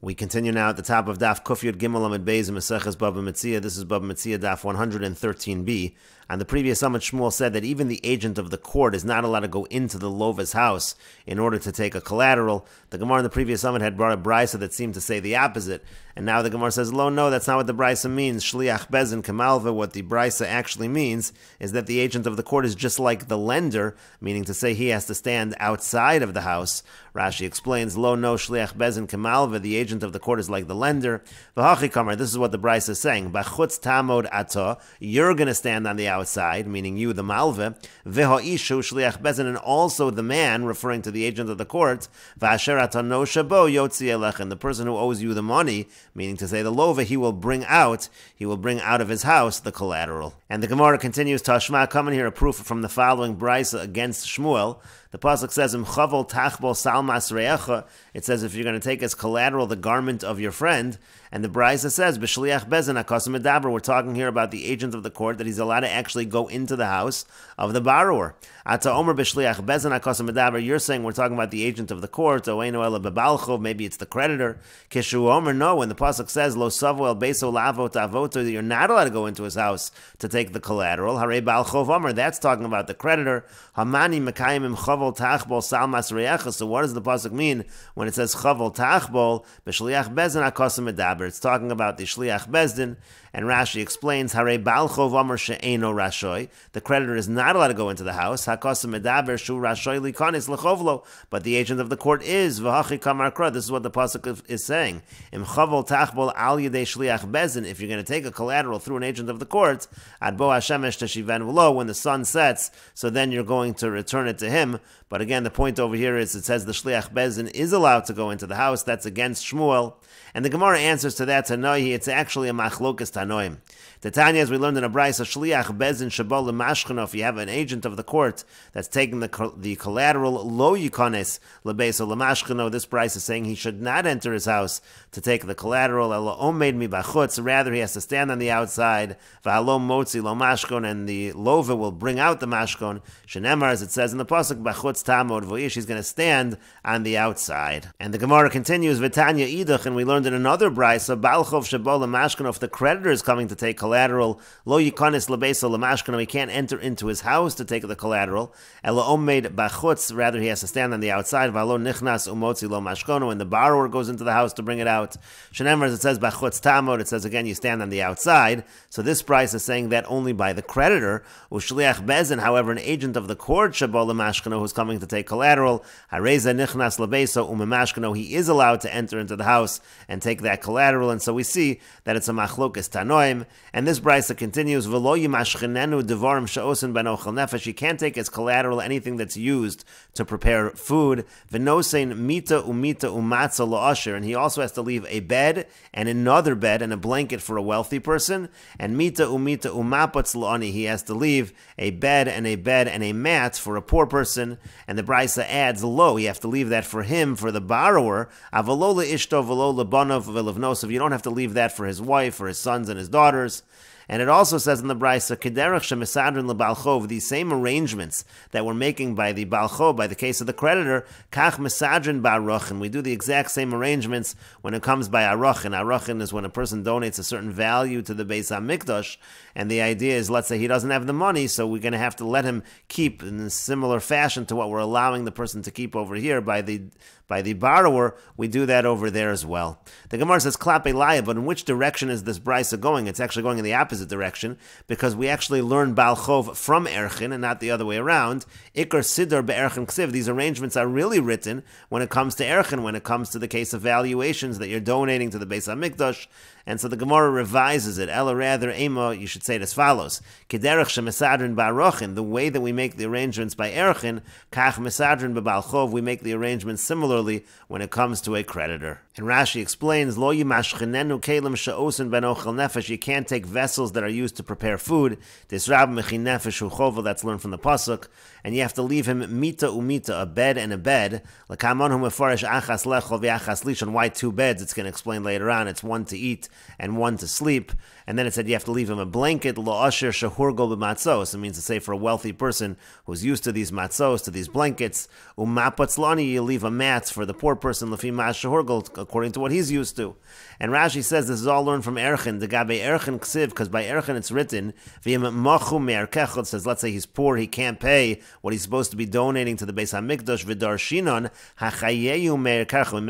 We continue now at the top of Daf Kufyud Gimel Amid Beis Meseches Bava Metzia. This is Bava Metzia Daf 113b. On the previous summit, Shmuel said that even the agent of the court is not allowed to go into the lova's house in order to take a collateral. The Gemara in the previous summit had brought a brisa that seemed to say the opposite, and now the Gemara says, "Lo, no, that's not what the brisa means. Shliach bezin kamalva." What the brisa actually means is that the agent of the court is just like the lender, meaning to say he has to stand outside of the house. Rashi explains, "Lo, no, shliach bezin kamalva." The agent of the court is like the lender. V'hachi kamar. This is what the brisa is saying. Bachutz tamod ato. You're going to stand on the outside, meaning you, the malve. V'ha'ishu shliach bezin, and also the man, referring to the agent of the court. V'asher atano shabo yotzi elechem. The person who owes you the money, meaning to say the lova, he will bring out of his house the collateral. And the Gemara continues, Tashma, coming here a proof from the following brisa against Shmuel. The pasuk says, "Im chavel tachbol salmas re'echa." It says if you're going to take as collateral the garment of your friend, and the brisa says, "B'shliach bezin akasim medaber." We're talking here about the agent of the court, that he's allowed to actually go into the house of the borrower. Ata omer b'shliach bezin akasim medaber. You're saying we're talking about the agent of the court. Oeinu ela bebalchov. Maybe it's the creditor. Kishu omer. No, when the pasuk says lo savo el beso lavot avoto, that you're not allowed to go into his house to take the collateral. Hare balchov omer. That's talking about the creditor. Hamani mekayim im chavel tachbol salmas re'echa. So what does the pasuk mean when it says chavel tachbol b'shliach bezin akasim medaber? It's talking about the shliach bezdin, and Rashi explains, Hare balchov amar she'eno rashoy. The creditor is not allowed to go into the house. Hakasim medaber shu rashoy likanis lechovlo. But the agent of the court is v'hachi kamar kra. This is what the pasuk is saying. Im chavel tachbol al yedei shliach bezdin. If you're going to take a collateral through an agent of the court, ad bo hashemesh teshiven v'lo, when the sun sets, so then you're going to return it to him. But again, the point over here is it says the shliach bezdin is allowed to go into the house. That's against Shmuel. And the Gemara answers to that Tanoihi, it's actually a machlokas Tanoim. The Tanya, as we learned in a brisa, shliach bezin shabol lemashchano. If you have an agent of the court that's taking the collateral, lo yikones lebeso lemashchano. This brisa is saying he should not enter his house to take the collateral. Elo omeid mi bachutz. Rather, he has to stand on the outside. V'halo motzi lo mashkon, and the lova will bring out the mashkon. Shenemar, as it says in the pasuk, bachutz tamod vo'ish. He's going to stand on the outside. And the Gemara continues, v'tanya idach, and we learned in another brisa, balchov shabol lemashkano. If the creditor is coming to take collateral, lo yikonis lebeso lemashkano, he can't enter into his house to take the collateral. Elo omeid bachutz, rather he has to stand on the outside. V'alo nichnas umotzi lo mashkono, when the borrower goes into the house to bring it out. Shenemar, as it says bachutz tamod, it says again you stand on the outside. So this price is saying that only by the creditor. Ushliach bezin, however, an agent of the court shabol lemashkano, who's coming to take collateral, hareza nichnas lebeso umemashkano, he is allowed to enter into the house and take that collateral. And so we see that it's a machlokas tanoim. And this brisa continues, V'lo yimashchenenu devarim she'osin ben ochel nefesh. You can't take as collateral anything that's used to prepare food. V'nosein mita umatzah la'asher. And he also has to leave a bed and another bed and a blanket for a wealthy person. And mita umapatz la'ani. He has to leave a bed and a mat for a poor person. And the brisa adds, lo, you have to leave that for him, for the borrower. Avalo le'ishto v'lo lebanov v'levnos. If you don't have to leave that for his wife, for his sons and his daughters. And it also says in the brisa, Kederach shemesadrin lebalchov, these same arrangements that we're making by the balchov, by the case of the creditor, kach mesadrin ba'arochin. We do the exact same arrangements when it comes by arochin. Arochin is when a person donates a certain value to the Beis HaMikdash, and the idea is, let's say he doesn't have the money, so we're going to have to let him keep in a similar fashion to what we're allowing the person to keep over here by the borrower. We do that over there as well. The Gemara says klape laya, but in which direction is this brisa going? It's actually going in the opposite direction, because we actually learn balchov from erchin and not the other way around. Ikar siddur be'erchin ksiv. These arrangements are really written when it comes to erchin, when it comes to the case of valuations that you're donating to the Beis HaMikdash. And so the Gemara revises it. Ella rather, Ema, you should say it as follows. Kederach shemesadrin ba'arochin. The way that we make the arrangements by erchin, kach mesadrin bebalchov. We make the arrangements similarly when it comes to a creditor. And Rashi explains, Lo yimashchenenu kelim she'osin ben ochel nefesh. You can't take vessels that are used to prepare food. Disrab mechin nefesh uchovel. That's learned from the pasuk. And you have to leave him mita umita, a bed and a bed. L'kamon hu mefarish achas lechol v'achas lish. And why two beds? It's going to explain later on. It's one to eat and one to sleep. And then it said you have to leave him a blanket, la'asher shehurgo b'matzos. It means to say for a wealthy person who's used to these matzos, to these blankets. Umapatzlani, you leave a mat for the poor person, l'fi ma shehurgo according to what he's used to. And Rashi says this is all learned from Erchin, the Gabe Erchin Ksiv, because by Erchin it's written, it says, let's say he's poor, he can't pay what he's supposed to be donating to the Beis HaMikdash, V'dar Shinon, Hachayeyu Me'er Kerchel,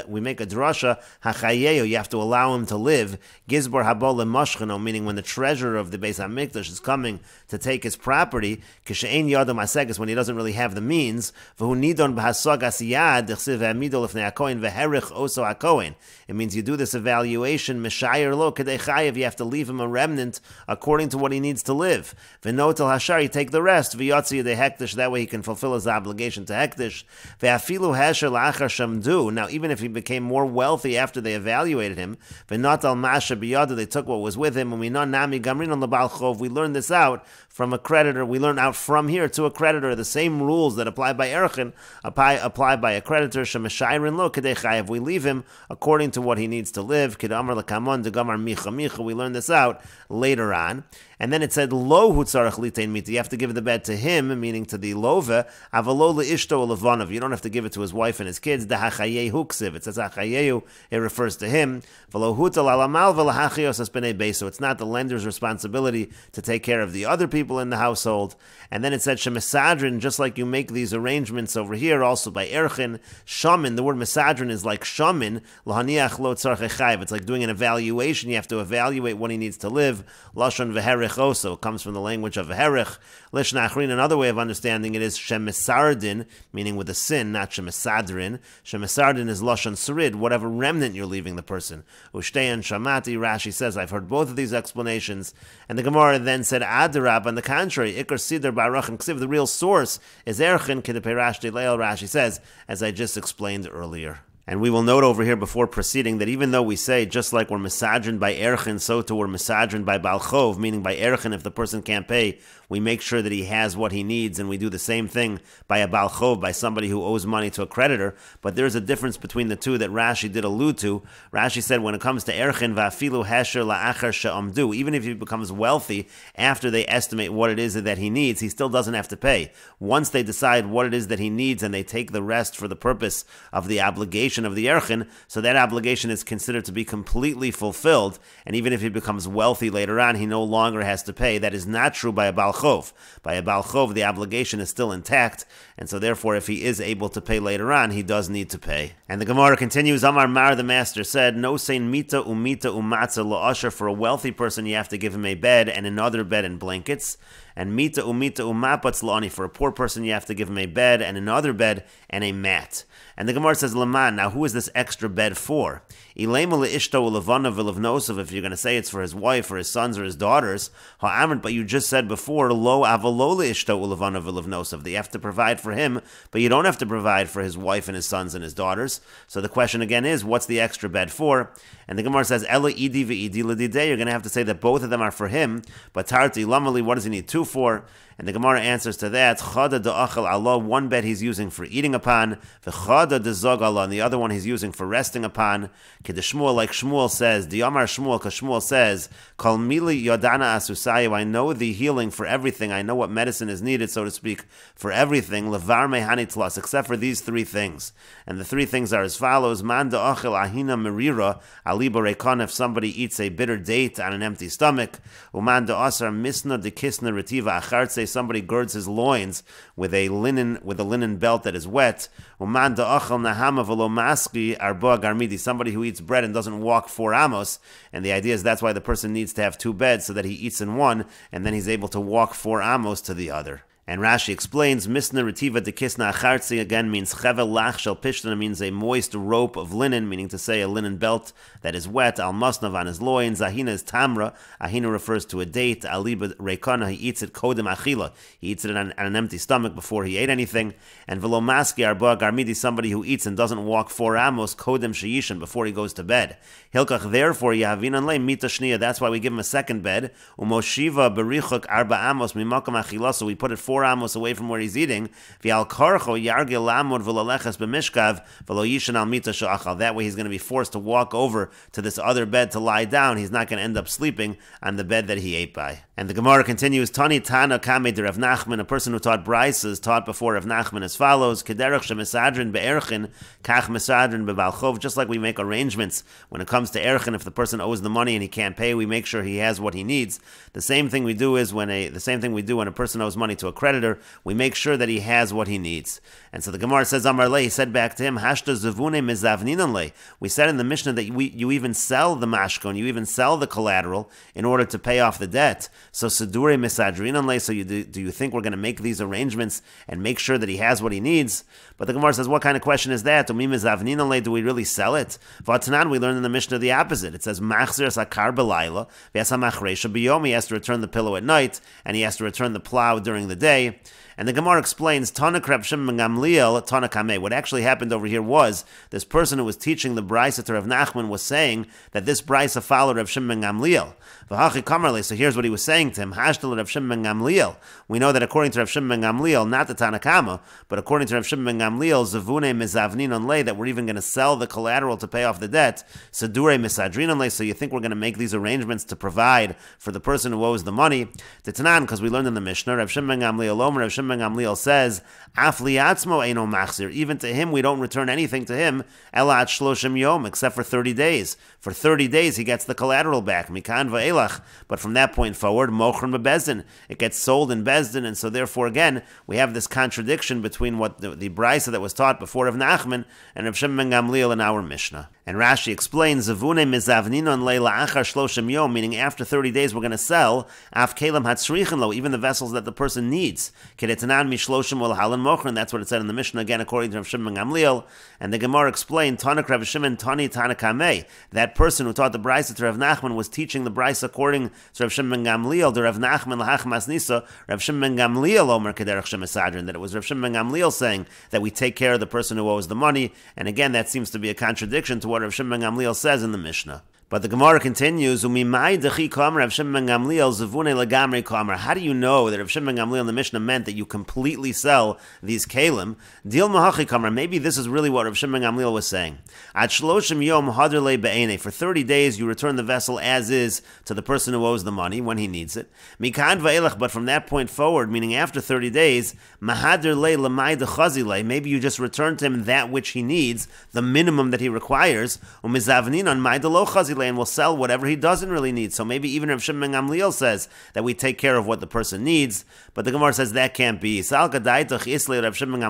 we make a drasha, Hachayeyu, you have to allow him to live, Gizbor Habol Lemoshcheno, meaning when the treasurer of the Beis HaMikdash is coming to take his property, Kishein Yadam Masechet, when he doesn't really have the means, V'hu Nidon B'hasog Asiyad, D'chsiv Ha'midol Lefnei HaKohen, V'herich Oso HaKohen. It means you do this evaluation, Meshayer Lo Kedei Chayev, you have to leave him a remnant according to what he needs to live. V'notel Hashar, you take the rest, V'yotzi Yedei Hektish, that way he can fulfill his obligation to Hektish. V'afilu Hesher La'achar Shamdu, now even if he became more wealthy after they evaluated him, V'notel Masha B'yadu, they took what was with him, and we know Nami Gamrin on the Baal Chov, we learned this out from a creditor, we learn out from here to a creditor, the same rules that apply by Erchin apply by a creditor, Shemeshayrin Lo Kedei Chayev, we leave him according to what he needs to live. Kidamar Lakamon, Degamar Micha Micha, we learn this out later on. And then it said, Lo hutzarach litein mita, you have to give the bed to him, meaning to the love, avalo leishto levanov, you don't have to give it to his wife and his kids, the hachayehu ksiv, it says hachayehu, it refers to him, v'lo hutal alamal v'lahachios as b'nei beis, so it's not the lender's responsibility to take care of the other people in the household. And then it said, shemesadrin, just like you make these arrangements over here, also by erchin, shamin, the word mesadrin is like shamin, lahaniach lo tzarche chayv, it's like doing an evaluation, you have to evaluate what he needs to live, lashon v'herich also, it comes from the language of herich. Lishna achrin, another way of understanding it is shemesardin, meaning with a sin, not shemesadrin. Shemesardin is lashon sarid, whatever remnant you're leaving the person. Ushteyan shamati, Rashi says, I've heard both of these explanations. And the Gemara then said, Adarab, on the contrary, ikar sidr barachin ksiv, the real source is erchin k'deperashti leil, Rashi says, as I just explained earlier. And we will note over here before proceeding that even though we say, just like we're misajrin by erchin, so too we're misajrin by balchov, meaning by erchin, if the person can't pay, we make sure that he has what he needs, and we do the same thing by a balchov, by somebody who owes money to a creditor. But there's a difference between the two that Rashi did allude to. Rashi said when it comes to erchin, va'afilu hesher la'achar she'amdu, even if he becomes wealthy after they estimate what it is that he needs, he still doesn't have to pay. Once they decide what it is that he needs and they take the rest for the purpose of the obligation of the erchin, so that obligation is considered to be completely fulfilled, and even if he becomes wealthy later on, he no longer has to pay. That is not true by a balchov. By a balchov, the obligation is still intact, and so therefore if he is able to pay later on, he does need to pay. And the Gemara continues, Amar Mar, the master said, no sein mita umatzah la'asher, for a wealthy person you have to give him a bed and another bed and blankets, and mita umapatz la'ani, for a poor person you have to give him a bed and another bed and a mat. And the Gemara says, Laman, now who is this extra bed for? If you're going to say it's for his wife or his sons or his daughters, but you just said before, lo that you have to provide for him, but you don't have to provide for his wife and his sons and his daughters. So the question again is, what's the extra bed for? And the Gemara says, Ela idi ve'idi l'didei, you're going to have to say that both of them are for him, but tarti lamali, what does he need two for? And the Gemara answers to that, Chada da'achal Allah, one bed he's using for eating upon, v'chada da'zog Allah, and the other one he's using for resting upon. Kedeshmuel, like Shmuel says, Diyamar Shmuel, because Shmuel says, Kol mili yodana asusayu, I know the healing for everything, I know what medicine is needed, so to speak, for everything, levar mehani tlas, except for these three things. And the three things are as follows, Man da'achal ahina merira, aliba rekon, if somebody eats a bitter date on an empty stomach, uman da'asar misna dekisna retiva achartse, somebody girds his loins with a linen belt that is wet. Uman da'achal nahama v'lo maski arba garmidi, somebody who eats bread and doesn't walk 4 amos. And the idea is that's why the person needs to have 2 beds, so that he eats in one, and then he's able to walk 4 amos to the other. And Rashi explains, Misna Retiva de Kisna Achartzi again means Chevel Lach Shel Pishtana, means a moist rope of linen, meaning to say a linen belt that is wet. Al Masnav on his loins. Ahina is Tamra. Ahina refers to a date. Aliba Reikana, he eats it Kodem Achila. He eats it on an empty stomach before he ate anything. And Velomaski Arba Garmidi, somebody who eats and doesn't walk 4 amos, Kodem Sheishan, before he goes to bed. Hilkach, therefore, Yahavinan Le Mita Shnia, that's why we give him a second bed. Umoshiva Berichuk Arba Amos Mimakam Achila, so we put it 4 4 amos away from where he's eating. That way he's going to be forced to walk over to this other bed to lie down. He's not going to end up sleeping on the bed that he ate by. And the Gemara continues, Tani Tana Kame de Rav Nachman, a person who taught Brises, taught before Rav Nachman as follows, Kederach shemesadrin be'erchin, kach mesadrin be'balchov. Just like we make arrangements when it comes to erchin, if the person owes the money and he can't pay, we make sure he has what he needs. The same thing we do when a person owes money to a creditor, we make sure that he has what he needs. And so the Gemara says, Amar le, he said back to him, Hashta zevune mizavninan le. We said in the Mishnah that you even sell the mashkon, you even sell the collateral in order to pay off the debt. So sedure misadrinan le. So do you think we're going to make these arrangements and make sure that he has what he needs? But the Gemara says, what kind of question is that? Do we really sell it? V'atanan, we learned in the Mishnah the opposite. It says, Machzir sakar belayla, v'yasamachresha b'yom. He has to return the pillow at night, and he has to return the plow during the day. And the Gemara explains, Tana Kreb Shimon Gamliel, Tana Kameh. What actually happened over here was, this person who was teaching the Brisa to Rav Nachman was saying that this Brisa followed Rav Shimon Gamliel. So here's what he was saying to him, Hashtal Rav Shimon Gamliel. We know that according to Rav Shimon Gamliel, not the Tana Kama, but according to Rav Shimon Gamliel, Zavune Mizavnin on Lei, that we're even going to sell the collateral to pay off the debt, Sadure Misadrin on Lei, so you think we're going to make these arrangements to provide for the person who owes the money? Titanan, because we learned in the Mishnah, Rav Shimon Gamliel Omer, Rav Shimon Gamliel says, Af liatzmo eino machzir. Even to him, we don't return anything to him, elat shloshim yom, except for 30 days. For 30 days, he gets the collateral back. Mikan va'elach. But from that point forward, mochron bebezdin. It gets sold in bezdin, and so therefore, again, we have this contradiction between what the brisa that was taught before Rav Nachman and Rav Shimon Gamliel in our Mishnah. And Rashi explains, Zavune mizavninon leila achar shloshim yom, meaning after 30 days we're going to sell af kelim hatzrichin lo, even the vessels that the person needs. Kedetanan mishloshim ol halan mochron. That's what it said in the Mishnah, again according to Rav Shimon Gamliel. And the Gemara explained, Tanak Rav Shimon Tani Tanakameh. That person who taught the brisa to Rav Nachman was teaching the brisa according to Rav Shimon Gamliel. The Rav Nachman lahach masnisa, Rav Shimon Gamliel omer kederach shemesadrin. That it was Rav Shimon Gamliel saying that we take care of the person who owes the money. And again, that seems to be a contradiction to what Rav Shimon Gamliel says in the Mishnah. But the Gemara continues, How do you know that Rav Shimon Gamliel in the Mishnah meant that you completely sell these kalim? Maybe this is really what Rav Shimon Gamliel was saying. For 30 days you return the vessel as is to the person who owes the money when he needs it. But from that point forward, meaning after 30 days, maybe you just return to him that which he needs, the minimum that he requires, and will sell whatever he doesn't really need. So maybe even Rav Shimon Gamliel says that we take care of what the person needs, but the Gemara says that can't be. If you think that Rav Shimon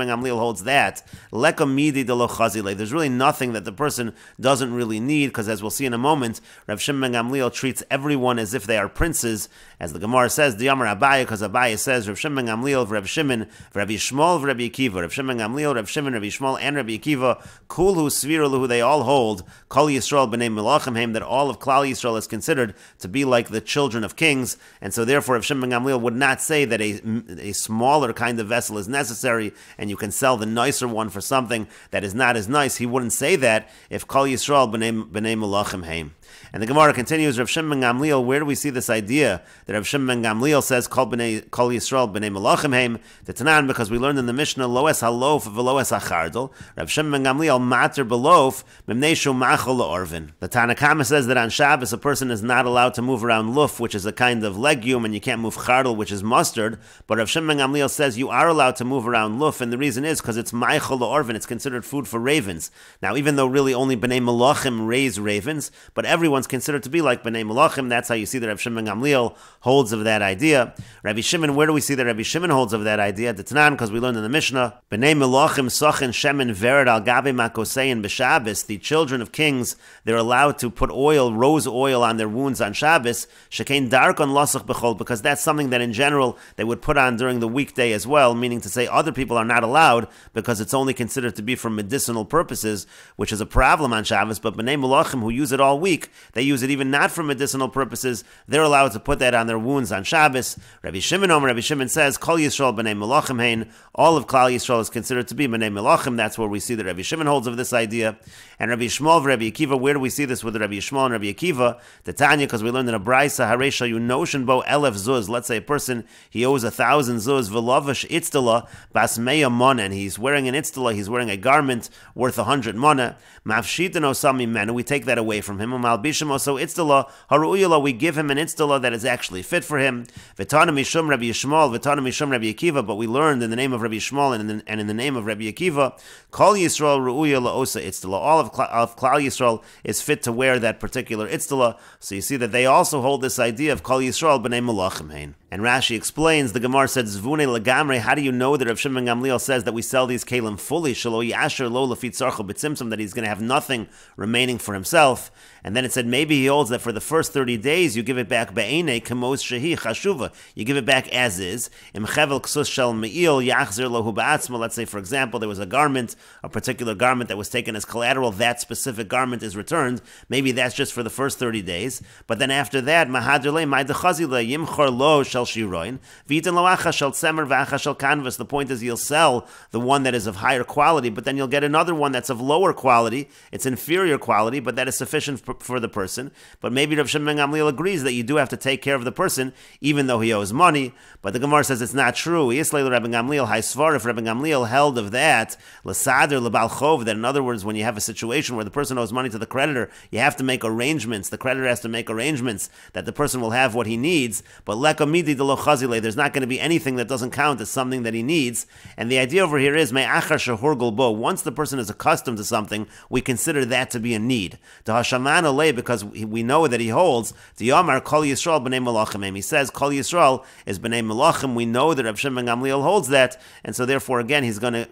Gamliel holds that, there's really nothing that the person doesn't really need, because as we'll see in a moment, Rav Shimon Gamliel treats everyone as if they are princes, as the Gemara says, Diyamar Abaye, because Abaye says Rav Shimon Gamliel, Rav Shimon, Rabbi Shmuel, Rabbi Akiva, Rav Shimon Gamliel, Rav Shimon, Rabbi Shmuel, and Rabbi Akiva, Kulhu Svirulu, who they all hold, Kol Yisrael b'nei Melachim Heim, that all of Klal Yisrael is considered to be like the children of kings, and so therefore Rav Shimon Gamliel would not say that a smaller kind of vessel is necessary, and you can sell the nicer one for something that is not as nice. He wouldn't say that if Kol Yisrael b'nei Melachim Heim. And the Gemara continues, Rav Shimon Gamliel, where do we see this idea that Rav Shimon Gamliel says Kol Yisrael b'nei Melachim Heim? The Tanan, because we learned in the Mishnah, Loes halof v'loes hachardel. Rav Shimon Gamliel mater belof mimnei shu machol la'orvin. The Tanakama says that on Shabbos a person is not allowed to move around luf, which is a kind of legume, and you can't move chardel, which is mustard. But Rav Shimon Gamliel says you are allowed to move around luf, and the reason is because it's machol la'orvin. It's considered food for ravens. Now, even though really only b'nei Melachim raise ravens, but everyone's considered to be like b'nei Melachim. That's how you see that Rav Shimon Gamliel holds of that idea. Rabbi Shimon, where do we see that Rabbi Shimon holds of that idea? The Tanan, because we learned in the Mishnah, b'nei Melachim sochen shemen vered al gabe makosein b'Shabbos. The children of kings, they're allowed to put oil, rose oil, on their wounds on Shabbos. Shekein darkon lasach b'chol, because that's something that in general they would put on during the weekday as well. Meaning to say other people are not allowed because it's only considered to be for medicinal purposes, which is a problem on Shabbos. But b'nei Melachim who use it all week, think they use it even not for medicinal purposes, they're allowed to put that on their wounds on Shabbos. Rabbi Shimon says, Kol Yisrael b'nei melachim hein, all of Klal Yisrael is considered to be b'nei melachim. That's where we see that Rabbi Shimon holds of this idea. And Rabbi Shmuel, Rabbi Akiva, where do we see this with Rabbi Shmuel and Rabbi Akiva? The Tanya, because we learned in a Braisa, Harei shal yunoshin bo elef zuz. Let's say a person, he owes 1,000 zuz, v'lavash itztala bas meya mona, and he's wearing an itztala, he's wearing a garment worth 100 mona. Mafshitan osami menu, we take that away from him. Umalbishim oso itztala haru'uyala, we give him an itztala that is actually fit for him. V'tana mishum Rabbi Shmuel, v'tana mishum Rabbi Akiva, but we learned in the name of Rabbi Shmuel and in the name of Rabbi Akiva, Kol Yisrael ru'uyala osa itztala. All of Klal Yisrael is fit to wear that particular itztala. So you see that they also hold this idea of Kol Yisrael b'nei melachim hein. And Rashi explains, the Gemara said, Zvune legamre, how do you know that Rav Shimon Gamliel says that we sell these kalim fully, shelo yasher lo lefit tzarcho b'tzimtzum, that he's going to have nothing remaining for himself? And then it said, maybe he holds that for the first 30 days, you give it back be'ene kemos shehi chashuva. You give it back as is. Im chevel ksus shel me'il yachzer lohu ba'atzma. Let's say, for example, there was a garment, a particular garment that was taken as collateral. That specific garment is returned. Maybe that's just for the first 30 days. But then after that, mahadrele ma'idachazile yimchor lo shel shiroin v'itin lo acha shel tzemer v'acha shel canvas. The point is, you'll sell the one that is of higher quality, but then you'll get another one that's of lower quality. It's inferior quality, but that is sufficient for the person. But maybe Rav Shimon Gamliel agrees that you do have to take care of the person, even though he owes money. But the Gemara says it's not true. Yislei Rabbi Gamliel haisvar, if Rabbi Gamliel held of that, l'sader l'bal chov, that in other words, when you have a situation where the person owes money to the creditor, you have to make arrangements. The creditor has to make arrangements that the person will have what he needs. But lekamidi de lo chazile, there's not going to be anything that doesn't count as something that he needs. And the idea over here is me'achar shehur golbo. Once the person is accustomed to something, we consider that to be a need. Because we know that he holds the Yomar Kol Yisrael b'nei melachim. He says Kol Yisrael is b'nei melachim. We know that Rav Shimon Gamliel holds that, and so therefore again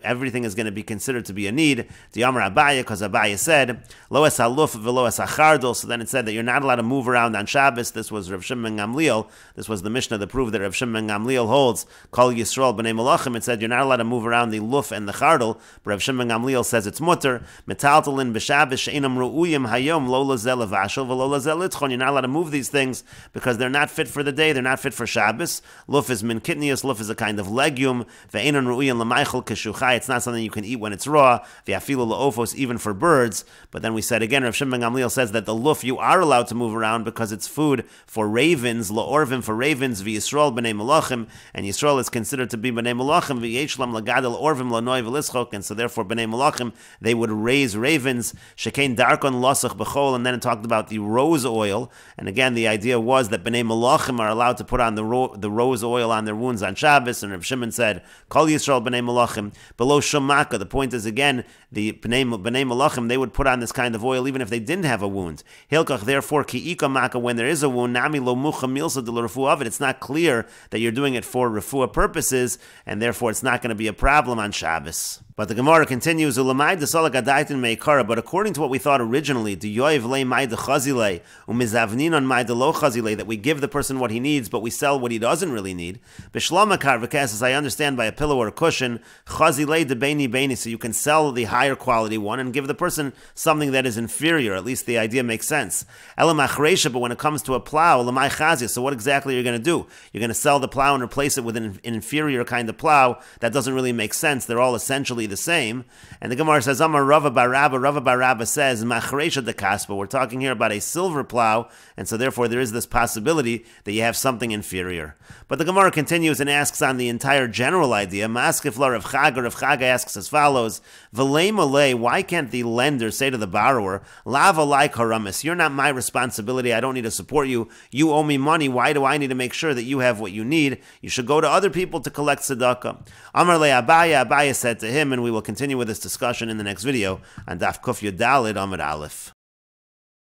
everything is going to be considered to be a need. The Yomar Abaye, because Abaye said lo es haluf v'lo es achardol. So then it said that you're not allowed to move around on Shabbos. This was Rav Shimon Gamliel. This was the Mishnah that proved that Rav Shimon Gamliel holds Kol Yisrael b'nei melachim. It said you're not allowed to move around the luf and the chardol. But Rav Shimon Gamliel says it's mutter. Metaltalin b'Shabbos she'inam ru'uyim hayom lo lazel v'ashel v'lo lazel litzchon. You're not allowed to move these things because they're not fit for the day. They're not fit for Shabbos. Luf is min kitnius. Luf is a kind of legume. Ve'enon ru'uyim l'maychel keshuchai. It's not something you can eat when it's raw. Ve'afilu la'ofos, even for birds. But then we said again, Rav Shimon Gamliel says that the luf you are allowed to move around because it's food for ravens. La'orvim for ravens. V'Yisrael b'nei melachim. And Yisrael is considered to be b'nei melachim. V'yeshlam l'gadol orvim l'noi v'lischok. And so therefore b'nei melachim, they would raise ravens. Shekein darkon losach b'chol. And then it talked about the rose oil. And again, the idea was that b'nei melachim are allowed to put on the rose oil on their wounds on Shabbos. And Rav Shimon said, Kol Yisrael b'nei melachim. Below shumaka. The point is again, the b'nei melachim, they would put on this kind of oil even if they didn't have a wound. Hilkach, therefore, ki'ika maka, when there is a wound, nami lo mucha milsa de l'refuah of it. It's not clear that you're doing it for refuah purposes, and therefore it's not going to be a problem on Shabbos. But the Gemara continues, but according to what we thought originally, that we give the person what he needs, but we sell what he doesn't really need. As I understand, by a pillow or a cushion, so you can sell the higher quality one and give the person something that is inferior. At least the idea makes sense. But when it comes to a plow, so what exactly are you going to do? You're going to sell the plow and replace it with an inferior kind of plow? That doesn't really make sense. They're all essentially the same. And the Gemara says, Amar Rava bar Rabba. Rava bar Rabba says, Machresha de kaspa. We're talking here about a silver plow, and so therefore there is this possibility that you have something inferior. But the Gemara continues and asks on the entire general idea. Maskif la Rav Chaga. Rav Chaga asks as follows: V'lei malei, why can't the lender say to the borrower, Lava like haramis, you're not my responsibility, I don't need to support you, you owe me money, why do I need to make sure that you have what you need? You should go to other people to collect tzedakah. Amar le Abaya. Abaya said to him, and we will continue with this discussion in the next video on Daf Kuf Yud Daled Amud Aleph.